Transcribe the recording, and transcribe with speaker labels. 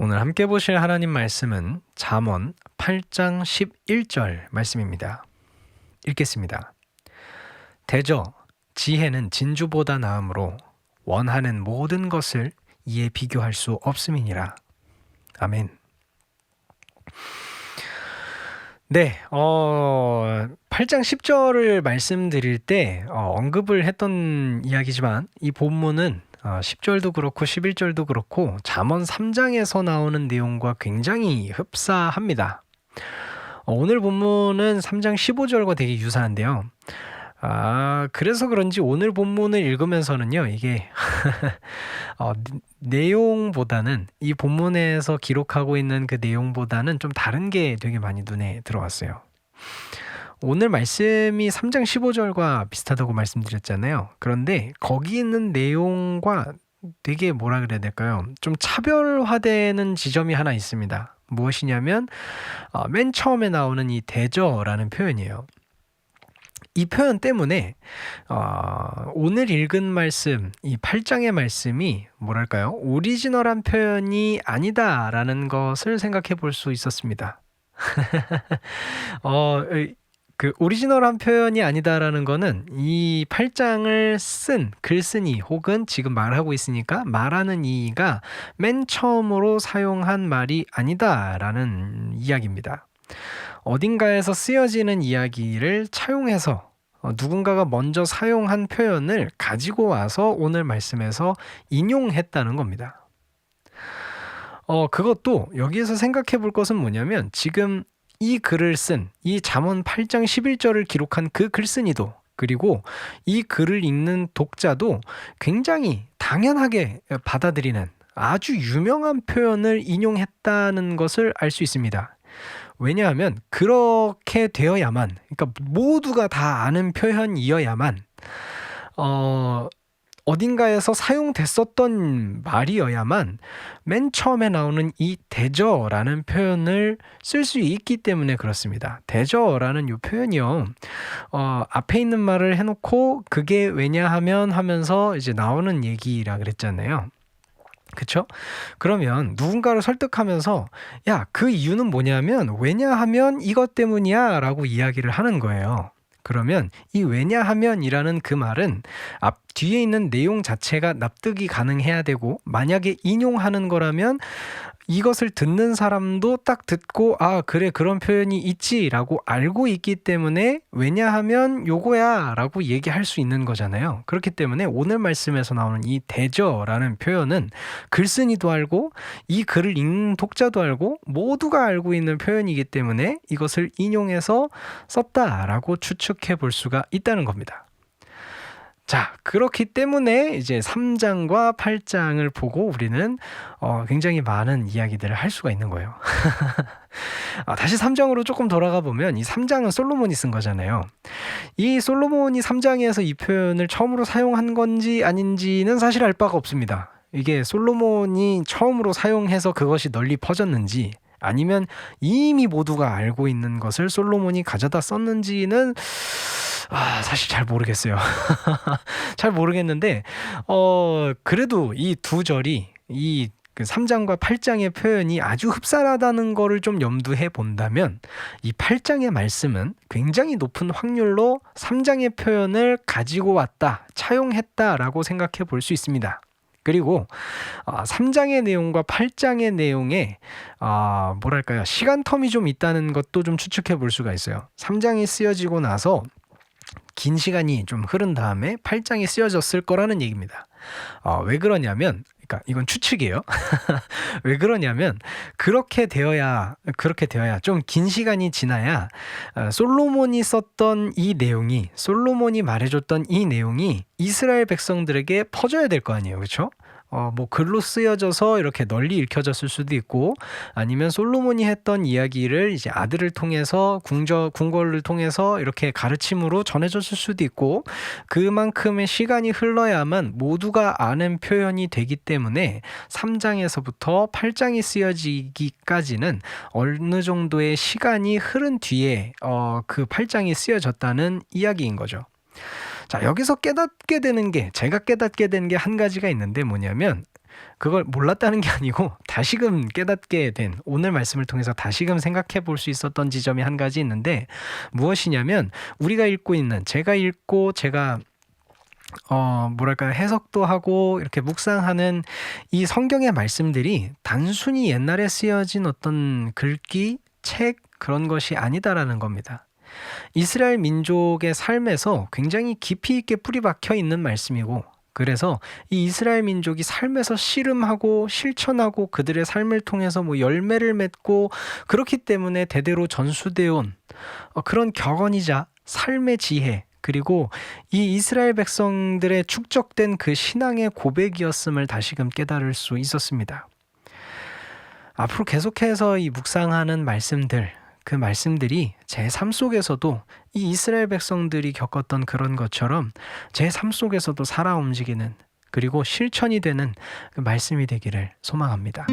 Speaker 1: 오늘 함께 보실 하나님 말씀은 잠언 8장 11절 말씀입니다. 읽겠습니다. 대저 지혜는 진주보다 나으므로 원하는 모든 것을 이에 비교할 수 없음이니라. 아멘. 네, 8장 10절을 말씀드릴 때 언급을 했던 이야기지만 이 본문은 10절도 그렇고 11절도 그렇고 잠언 3장에서 나오는 내용과 굉장히 흡사합니다. 오늘 본문은 3장 15절과 되게 유사한데요. 그래서 그런지 오늘 본문을 읽으면서는요, 이게 내용보다는 이 본문에서 기록하고 있는 그 내용보다는 좀 다른 게 되게 많이 눈에 들어왔어요. 오늘 말씀이 3장 15절과 비슷하다고 말씀드렸잖아요. 그런데 거기 있는 내용과 되게 뭐라 그래야 될까요? 좀 차별화되는 지점이 하나 있습니다. 무엇이냐면 맨 처음에 나오는 이 대저라는 표현이에요. 이 표현 때문에 오늘 읽은 말씀, 이 8장의 말씀이 뭐랄까요? 오리지널한 표현이 아니다라는 것을 생각해 볼 수 있었습니다. 그 오리지널한 표현이 아니다라는 거는 이 8장을 쓴 글쓴이 혹은 지금 말하고 있으니까 말하는 이가 맨 처음으로 사용한 말이 아니다라는 이야기입니다. 어딘가에서 쓰여지는 이야기를 차용해서 누군가가 먼저 사용한 표현을 가지고 와서 오늘 말씀에서 인용했다는 겁니다. 그것도 여기에서 생각해 볼 것은 뭐냐면 지금 이 글을 쓴 이 잠언 8장 11절을 기록한 그 글쓴이도 그리고 이 글을 읽는 독자도 굉장히 당연하게 받아들이는 아주 유명한 표현을 인용했다는 것을 알 수 있습니다. 왜냐하면 그렇게 되어야만, 그러니까 모두가 다 아는 표현이어야만 어딘가에서 사용됐었던 말이어야만 맨 처음에 나오는 이 대저라는 표현을 쓸 수 있기 때문에 그렇습니다. 대저라는 이 표현이요. 앞에 있는 말을 해놓고 그게 왜냐하면 하면서 이제 나오는 얘기라 그랬잖아요. 그쵸? 그러면 누군가를 설득하면서 야, 그 이유는 뭐냐면 왜냐하면 이것 때문이야 라고 이야기를 하는 거예요. 그러면 이 왜냐하면이라는 그 말은 앞 뒤에 있는 내용 자체가 납득이 가능해야 되고 만약에 인용하는 거라면 이것을 듣는 사람도 딱 듣고 그래 그런 표현이 있지라고 알고 있기 때문에 왜냐하면 요거야 라고 얘기할 수 있는 거잖아요. 그렇기 때문에 오늘 말씀에서 나오는 이 대저라는 표현은 글쓴이도 알고 이 글을 읽는 독자도 알고 모두가 알고 있는 표현이기 때문에 이것을 인용해서 썼다라고 추측해 볼 수가 있다는 겁니다. 자, 그렇기 때문에 이제 3장과 8장을 보고 우리는 굉장히 많은 이야기들을 할 수가 있는 거예요. 다시 3장으로 조금 돌아가 보면 이 3장은 솔로몬이 쓴 거잖아요. 이 솔로몬이 3장에서 이 표현을 처음으로 사용한 건지 아닌지는 사실 알 바가 없습니다. 이게 솔로몬이 처음으로 사용해서 그것이 널리 퍼졌는지 아니면 이미 모두가 알고 있는 것을 솔로몬이 가져다 썼는지는 사실 잘 모르겠어요. 잘 모르겠는데 그래도 이 두 절이 이 3장과 8장의 표현이 아주 흡사하다는 거를 좀 염두해 본다면 이 8장의 말씀은 굉장히 높은 확률로 3장의 표현을 가지고 왔다, 차용했다라고 생각해 볼 수 있습니다. 그리고 3장의 내용과 8장의 내용에 뭐랄까요, 시간 텀이 좀 있다는 것도 좀 추측해 볼 수가 있어요. 3장이 쓰여지고 나서 긴 시간이 좀 흐른 다음에 8장이 쓰여졌을 거라는 얘기입니다. 왜 그러냐면, 그러니까 이건 추측이에요. 왜 그러냐면 그렇게 되어야 좀 긴 시간이 지나야 솔로몬이 썼던 이 내용이, 솔로몬이 말해줬던 이 내용이 이스라엘 백성들에게 퍼져야 될 거 아니에요, 그렇죠? 뭐 글로 쓰여져서 이렇게 널리 읽혀졌을 수도 있고 아니면 솔로몬이 했던 이야기를 이제 아들을 통해서 궁궐을 통해서 이렇게 가르침으로 전해졌을 수도 있고 그만큼의 시간이 흘러야만 모두가 아는 표현이 되기 때문에 3장에서부터 8장이 쓰여지기까지는 어느 정도의 시간이 흐른 뒤에 그 8장이 쓰여졌다는 이야기인 거죠. 자, 여기서 제가 깨닫게 된 게 한 가지가 있는데 뭐냐면 그걸 몰랐다는 게 아니고 다시금 깨닫게 된, 오늘 말씀을 통해서 다시금 생각해 볼 수 있었던 지점이 한 가지 있는데, 무엇이냐면 우리가 읽고 있는, 제가 읽고 제가 해석도 하고 이렇게 묵상하는 이 성경의 말씀들이 단순히 옛날에 쓰여진 어떤 글귀, 책, 그런 것이 아니다라는 겁니다. 이스라엘 민족의 삶에서 굉장히 깊이 있게 뿌리 박혀 있는 말씀이고, 그래서 이 이스라엘 민족이 삶에서 씨름하고 실천하고 그들의 삶을 통해서 열매를 맺고, 그렇기 때문에 대대로 전수되어 온 그런 격언이자 삶의 지혜, 그리고 이 이스라엘 백성들의 축적된 그 신앙의 고백이었음을 다시금 깨달을 수 있었습니다. 앞으로 계속해서 이 묵상하는 말씀들, 그 말씀들이 제 삶 속에서도 이 이스라엘 백성들이 겪었던 그런 것처럼 제 삶 속에서도 살아 움직이는, 그리고 실천이 되는 그 말씀이 되기를 소망합니다.